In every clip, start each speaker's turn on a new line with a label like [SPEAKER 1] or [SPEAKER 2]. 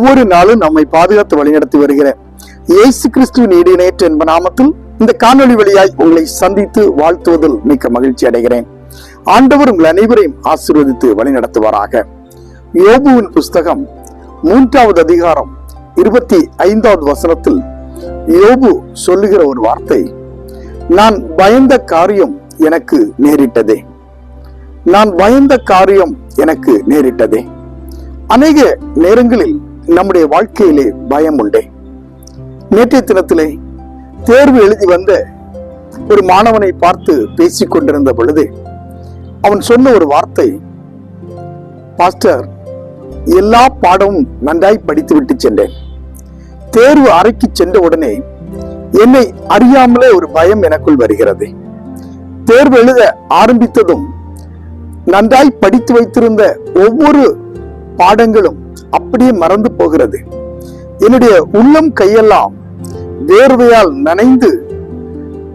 [SPEAKER 1] ஒவ்வொரு நாளும் நம்மை பாதுகாத்து வழிநடத்தி வருகிற இயேசு கிறிஸ்துவின் ஈடுநேற்ற என்ப நாமத்தில் இந்த காணொளி வழியாய் உங்களை சந்தித்து வாழ்த்துவதில் மிக்க மகிழ்ச்சி அடைகிறேன். ஆண்டவர் உங்கள் அனைவரையும் ஆசீர்வதித்து வழிநடத்துவாராக. யோபுவின் புஸ்தகம் 3வது அதிகாரம் 25வது வசனத்தில் யோபு சொல்லுகிற ஒரு வார்த்தை, நான் பயந்த காரியம் எனக்கு நேரிட்டதே, நான் பயந்த காரியம் எனக்கு நேரிட்டதே. அநேக நேரங்களில் நம்முடைய வாழ்க்கையிலே பயம் உண்டே. நேற்றைய தினத்திலே தேர்வு எழுதி வந்த ஒரு மாணவனை பார்த்து பேசிக் கொண்டிருந்த பொழுது அவன் சொன்ன ஒரு வார்த்தை, பாஸ்டர், எல்லா பாடமும் நன்றாய் படித்து விட்டு சென்றேன். தேர்வு அறைக்கு சென்ற உடனே என்னை அறியாமலே ஒரு பயம் எனக்குள் வருகிறது. தேர்வு எழுத ஆரம்பித்ததும் நன்றாய் படித்து வைத்திருந்த ஒவ்வொரு பாடங்களும் அப்படியே மறந்து போகிறது. என்னுடைய உள்ளம் கையெல்லாம் வேர்வையால் நனைந்து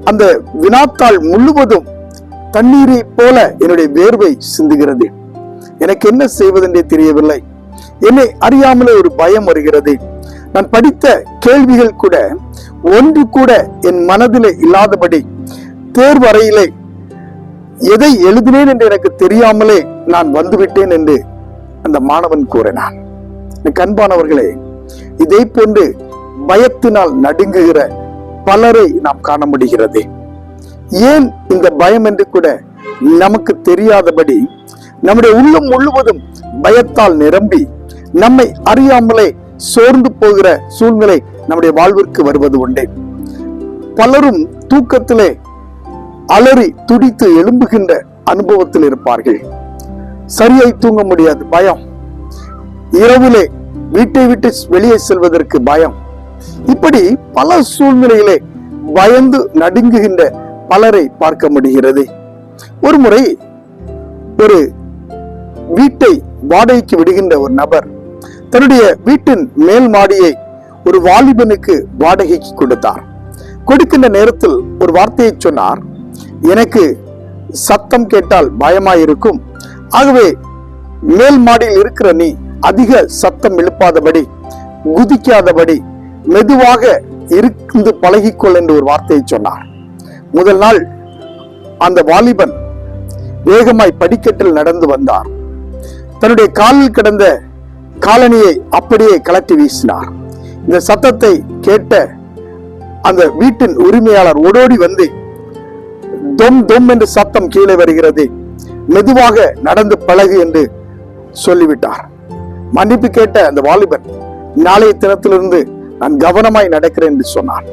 [SPEAKER 1] அந்த வினாத்தாள் முழுவதும் தண்ணீரை போல என்னுடைய வேர்வை சிந்துகிறது. எனக்கு என்ன செய்வதென்றே தெரியவில்லை. என்னை அறியாமலே ஒரு பயம் வருகிறது. நான் படித்த கேள்விகள் கூட ஒன்று கூட என் மனதிலே இல்லாதபடி தேர்வு அறையிலே எதை எழுதினேன் என்று எனக்கு தெரியாமலே நான் வந்துவிட்டேன் என்று அந்த மாணவன் கூறினான். அன்பானவர்களே, இதே போன்று பயத்தினால் நடுங்குகிற பலரை நாம் காண முடிகிறது. ஏன் இந்த பயம் என்று கூட நமக்கு தெரியாதபடி நம்முடைய உள்ளம் முழுவதும் பயத்தால் நிரம்பி நம்மை அறியாமலே சோர்ந்து போகிற சூழ்நிலை நம்முடைய வாழ்விற்கு வருவது உண்டு. பலரும் தூக்கத்திலே அலறி துடித்து எழும்புகின்ற அனுபவத்தில் இருப்பார்கள். சரியாய் தூங்க முடியாது, பயம். இரவிலே வீட்டை விட்டு வெளியே செல்வதற்கு பயம். இப்படி பல சூழ்நிலையிலே பயந்து நடுங்குகின்ற பலரை பார்க்க முடிகிறது. ஒரு முறை ஒரு வீட்டை வாடகைக்கு விடுகின்ற ஒரு நபர் தன்னுடைய வீட்டின் மேல் மாடியை ஒரு வாலிபனுக்கு வாடகைக்கு கொடுத்தார். கொடுக்கின்ற நேரத்தில் ஒரு வார்த்தையை சொன்னார், எனக்கு சத்தம் கேட்டால் பயமாயிருக்கும், ஆகவே மேல் மாடியில் இருக்கிற நீ அதிக சத்தம் எழுப்பாதபடி, குதிக்காதபடி மெதுவாக இருந்து பழகிக்கொள் என்று ஒரு வார்த்தையை சொன்னார். முதல் நாள் அந்த வாலிபன் வேகமாய் படிக்கட்டில் நடந்து வந்தார். தன்னுடைய காலில் கிடந்த காலணியை அப்படியே கலட்டி வீசினார். இந்த சத்தத்தை கேட்ட அந்த வீட்டின் உரிமையாளர் ஓடோடி வந்து, தொம் தொம் என்று சத்தம் கீழே வருகிறது, மெதுவாக நடந்து பழகு என்று சொல்லிவிட்டார். மன்னிப்பு கேட்ட அந்த வாலிபன், நாளைய தினத்திலிருந்து நான் கவனமாய் நடக்கிறேன் என்று சொன்னார்.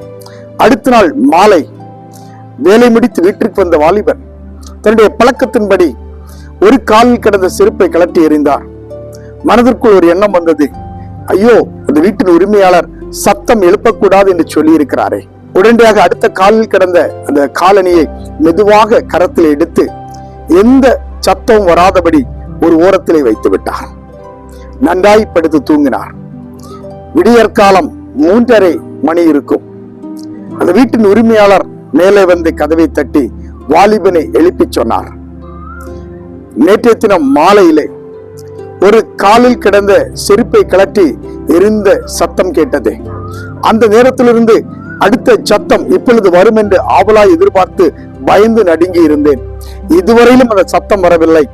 [SPEAKER 1] அடுத்த நாள் மாலை வேலை முடித்து வீட்டிற்கு வந்த வாலிபன் தன்னுடைய பழக்கத்தின்படி ஒரு காலில் கிடந்த செருப்பை கலட்டி எறிந்தார். மனதிற்குள் ஒரு எண்ணம் வந்தது, ஐயோ, அந்த வீட்டின் உரிமையாளர் சத்தம் எழுப்பக்கூடாது என்று சொல்லி இருக்கிறாரே. உடனடியாக அடுத்த காலில் கிடந்த அந்த காலணியை மெதுவாக கரத்தில் எடுத்து எந்த சத்தமும் வராதபடி ஒரு ஓரத்திலே வைத்து விட்டார். நன்றாய் படுத்து தூங்கினார். விடியற்காலம் 3:30 மணி இருக்கும். அந்த வீட்டின் உரிமையாளர் மேலே வந்து கதவை தட்டி வாலிபனை எழுப்பி சொன்னார், நேற்றைய தினம் மாலையிலே ஒரு காலில் கிடந்த செருப்பை கலட்டி எரிந்த சத்தம் கேட்டது. அந்த நேரத்திலிருந்து அடுத்த சத்தம் இப்பொழுது வரும் என்று ஆவலாய் எதிர்பார்த்து பயந்து நடுங்கி இருந்தேன். இதுவரையிலும் அந்த சத்தம் வரவில்லை.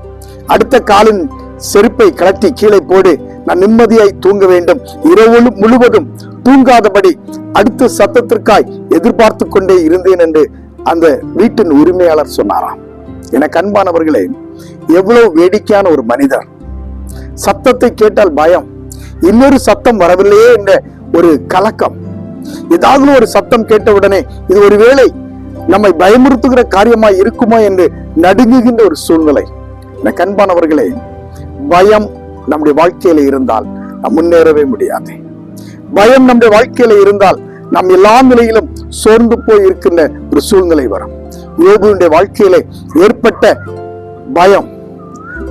[SPEAKER 1] அடுத்த காலின் செருப்பை கலட்டி கீழே போடு, நான் நிம்மதியாய் தூங்க வேண்டும். இரவு முழுவதும் தூங்காதபடி அடுத்த சத்தத்திற்காய் எதிர்பார்த்து கொண்டே இருந்தேன் என்று அந்த வீட்டின் உரிமையாளர் சொன்னாராம். எனக்கு அன்பானவர்களே, எவ்வளவு வேடிக்கையான ஒரு மனிதர். சத்தத்தை கேட்டால் பயம், இன்னொரு சத்தம் வரவில்லையே என்ற ஒரு கலக்கம். ஏதாவது ஒரு சத்தம் கேட்டவுடனே இது ஒருவேளை நம்மை பயமுறுத்துகிற காரியமாய் இருக்குமா என்று நடுங்குகின்ற ஒரு சூழ்நிலை. எனக்கு அன்பானவர்களே, பயம் நம்முடைய வாழ்க்கையில இருந்தால் நாம் முன்னேறவே முடியாது. பயம் நம்முடைய வாழ்க்கையில இருந்தால் நாம் எல்லா நிலையிலும் சோர்ந்து போய் இருக்கின்ற ஒரு சூழ்நிலை வரும். யோபுவினுடைய வாழ்க்கையில ஏற்பட்ட பயம்,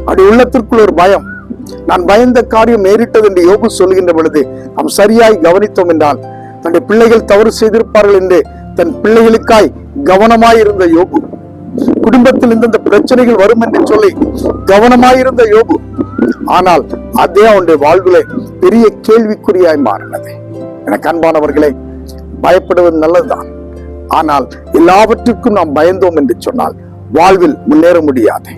[SPEAKER 1] அப்படி உள்ளத்திற்குள் ஒரு பயம், நான் பயந்த காரியம் நேரிட்டது என்று யோபு சொல்கின்ற பொழுது நாம் சரியாய் கவனித்தோம் என்றால், தன்னுடைய பிள்ளைகள் தவறு செய்திருப்பார்கள் என்று தன் பிள்ளைகளுக்காய் கவனமாயிருந்த யோபு, குடும்பத்தில் இந்த பிரச்சனைகள் வரும் என்று சொல்லி கவனமாயிருந்த யோபு ஆனால் அதே அவனுடைய வாழ்விலே பெரிய கேள்விக்குறியாய் மாறினது. எனக்கு அன்பானவர்களே, பயப்படுவது நல்லதுதான். ஆனால் எல்லாவற்றுக்கும் நாம் பயந்தோம் என்று சொன்னால் வாழ்வில் முன்னேற முடியாது.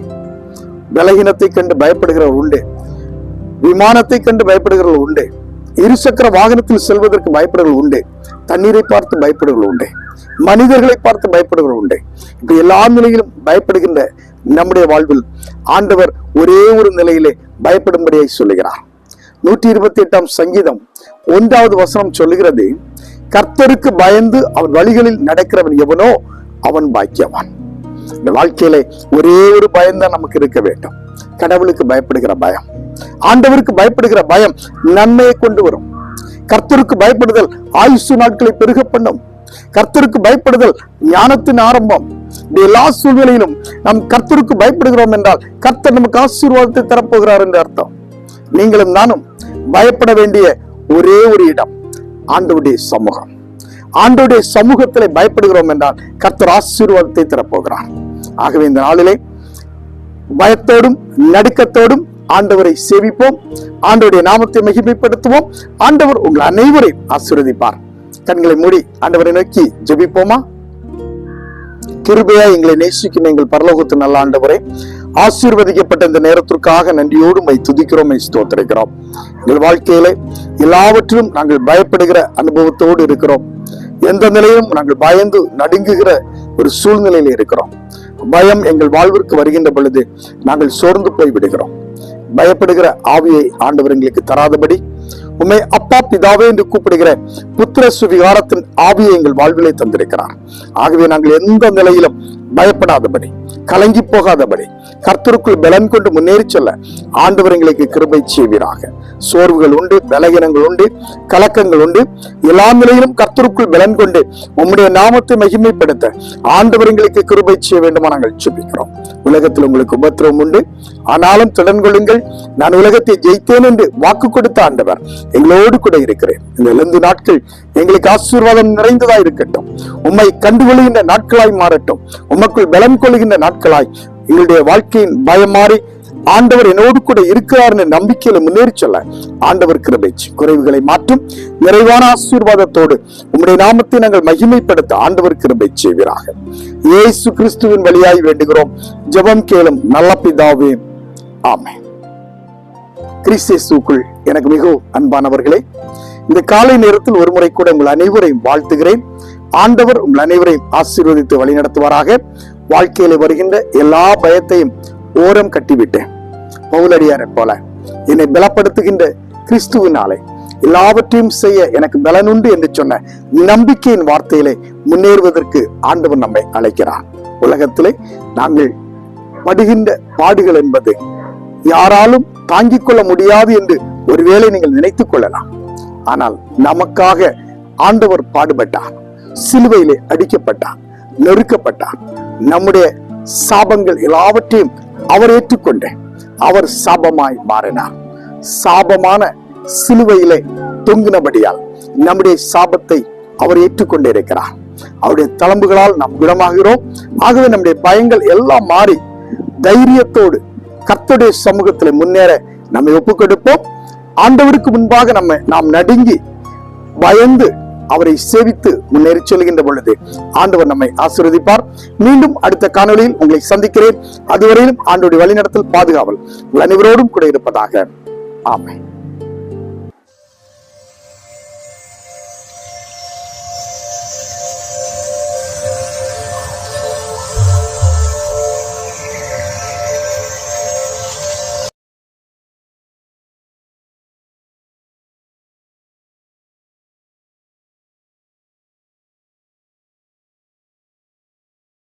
[SPEAKER 1] பலகீனத்தை கண்டு பயப்படுகிறவர் உண்டு, விமானத்தை கண்டு பயப்படுகிறவர்கள் உண்டு, இருசக்கர வாகனத்தில் செல்வதற்கு பயப்படுகிறவர்கள் உண்டு, தண்ணீரை பார்த்து பயப்படுகிறவர்கள் உண்டு, மனிதர்களை பார்த்து பயப்படுகிறவர்கள் உண்டு. இப்ப எல்லா நிலையிலும் பயப்படுகின்ற நம்முடைய வாழ்வில் ஆண்டவர் ஒரே ஒரு நிலையிலே பயப்படும்படியை சொல்லுகிறார். 128ஆம் சங்கீதம் 1வது வசனம் சொல்லுகிறது, கர்த்தருக்கு பயந்து அவர் வழிகளில் நடக்கிறவன் எவனோ அவன் பாக்கியவான். இந்த வாழ்க்கையில ஒரே ஒரு பயம்தான் நமக்கு இருக்க வேண்டும். கடவுளுக்கு பயப்படுகிற பயம், ஆண்டவருக்கு பயப்படுகிற பயம் நன்மையை கொண்டு வரும். கர்த்தருக்கு பயப்படுதல் ஆயுசு நாட்களை பெருக பண்ணும். கர்த்தருக்கு பயப்படுதல் ஞானத்தின் ஆரம்பம். எல்லா சூழ்நிலையிலும் நாம் கர்த்தருக்கு பயப்படுகிறோம் என்றால் கர்த்தர் நமக்கு ஆசீர்வாதத்தை தரப்போகிறார் என்று அர்த்தம். நீங்களும் நானும் பயப்பட வேண்டிய ஒரே ஒரு இடம் ஆண்டவருடைய சமூகம். ஆண்டவருடைய சமூகத்திலே பயப்படுகிறோம் என்றால் கர்த்தர் ஆசீர்வாதத்தை தரப்போகிறார். ஆகவே இந்த நாளிலே பயத்தோடும் நடுக்கத்தோடும் ஆண்டவரை சேவிப்போம், ஆண்டவருடைய நாமத்தை மகிமைப்படுத்துவோம். ஆண்டவர் உங்கள் அனைவரையும் ஆசீர்வதிப்பார். கண்களை மூடி ஆண்டவரை நோக்கி ஜெபிப்போமா? கிருபையா எங்களை நேசிக்கும் எங்கள் பரலோகத்து நல்ல ஆண்டவரே, ஆசீர்வதிக்கப்பட்ட இந்த நேரத்திற்காக நன்றியோடு மை துதிக்கிறோம், மை ஸ்தோத்திரிக்கிறோம். எங்கள் வாழ்க்கையில எல்லாவற்றிலும் நாங்கள் பயப்படுகிற அனுபவத்தோடு இருக்கிறோம். எந்த நிலையிலும் நாங்கள் பயந்து நடுங்குகிற ஒரு சூழ்நிலையில இருக்கிறோம். பயம் எங்கள் வாழ்விற்கு வருகின்ற பொழுது நாங்கள் சோர்ந்து போய் விடுகிறோம். பயப்படுகிற ஆவியை ஆண்டவர் எங்களுக்கு தராதபடி உம்மை அப்பா பிதாவே என்று கூப்பிடுகிற புத்திர சுவிகாரத்தின் ஆவியை எங்கள் வாழ்விலே தந்திருக்கிறார். ஆகவே நாங்கள் எந்த நிலையிலும் பயப்படாதபடி, கலங்கி போகாதபடி, கர்த்தருக்குள் பலன் கொண்டு முன்னேறி செல்ல ஆண்டவர் எங்களுக்கு கிருபை செய்வீராக. சோர்வுகள் உண்டு, பலகீனங்கள் உண்டு, கலக்கங்கள் உண்டு. எல்லா நிலையிலும் கர்த்தருக்குள் பலன் கொண்டு உம்முடைய நாமத்தை மகிமைப்படுத்த ஆண்டவர் எங்களுக்கு கிருபை செய்ய வேண்டுமா நாங்கள் ஜெபிக்கிறோம். உலகத்தில் உங்களுக்கு உபத்திரவம் உண்டு, ஆனாலும் திடன் கொள்ளுங்கள், நான் உலகத்தை ஜெயித்தேன் என்று வாக்கு கொடுத்த ஆண்டவர் எங்களோடு கூட இருக்கிறேன். இந்த 7 நாட்கள் எங்களுக்கு ஆசீர்வாதம் நிறைந்ததா இருக்கட்டும். உம்மை கண்டுகொள்கின்ற நாட்களாய் மாறட்டும். உமக்குள் பலம் கொள்கின்ற நாட்களாய் எங்களுடைய வாழ்க்கையின் பயம் மாறி ஆண்டவர் என்னோடு கூட இருக்கிறார் என்ற நம்பிக்கையில முன்னேறி செல்ல ஆண்டவர் கிருபை குறைவுகளை மாற்றும் நிறைவான ஆசீர்வாதத்தோடு உம்முடைய நாமத்தை நாங்கள் மகிமைப்படுத்த ஆண்டவர் கிருபை செய்வீராக. இயேசு கிறிஸ்துவின் வழியாய் வேண்டுகிறோம், ஜெபம் கேளும் நல்ல பிதாவே, ஆமென். கிறிஸ்துவுக்குள் எனக்கு மிகவும் அன்பானவர்களே, இந்த காலை நேரத்தில் ஒரு முறை கூட உங்கள் அனைவரையும் வாழ்த்துகிறேன். ஆண்டவர் உங்கள் அனைவரையும் ஆசீர்வதித்து வழிநடத்துவாராக. வாழ்க்கையில வருகின்ற எல்லா பயத்தையும் ஓரம் கட்டிவிட்டேன். பவுலடியாரை போல என்னை பலப்படுத்துகின்ற கிறிஸ்துவினாலே எல்லாவற்றையும் செய்ய எனக்கு பலன் உண்டு என்று சொன்ன நம்பிக்கையின் வார்த்தையிலே முன்னேறுவதற்கு ஆண்டவர் நம்மை அழைக்கிறார். உலகத்திலே நாங்கள் படுகின்ற பாடுகள் என்பது யாராலும் தாங்கிக் கொள்ள முடியாது என்று ஒருவேளை நீங்கள் நினைத்துக் கொள்ளலாம். ஆனால் நமக்காக ஆண்டவர் பாடுபட்டார், சிலுவையிலே அடிக்கப்பட்டார், நெருக்கப்பட்டார். நம்முடைய சாபங்கள் எல்லாவற்றையும் அவர் ஏற்றுக்கொண்டு அவர் சாபமாய் மாறினார். சாபமான சிலுவையிலே தொங்கினபடியால் நம்முடைய சாபத்தை அவர் ஏற்றுக்கொண்டே இருக்கிறார். அவருடைய தளம்புகளால் நாம் குணமாகிறோம். ஆகவே நம்முடைய பயங்கள் எல்லாம் மாறி தைரியத்தோடு கர்த்தருடைய சமூகத்தில் முன்னேற நம்மை ஒப்புக் கொடுப்போம். ஆண்டவருக்கு முன்பாக நாம் நடுங்கி பயந்து அவரை சேவித்து முன்னேறி செல்கின்ற பொழுது ஆண்டவர் நம்மை ஆசீர்வதிப்பார். மீண்டும் அடுத்த காணொளியில் உங்களை சந்திக்கிறேன். அதுவரையிலும் ஆண்டவருடைய வழிநடத்தல் பாதுகாவல் உங்கள் அனைவரோடும் கூட இருப்பதாக. ஆமென்.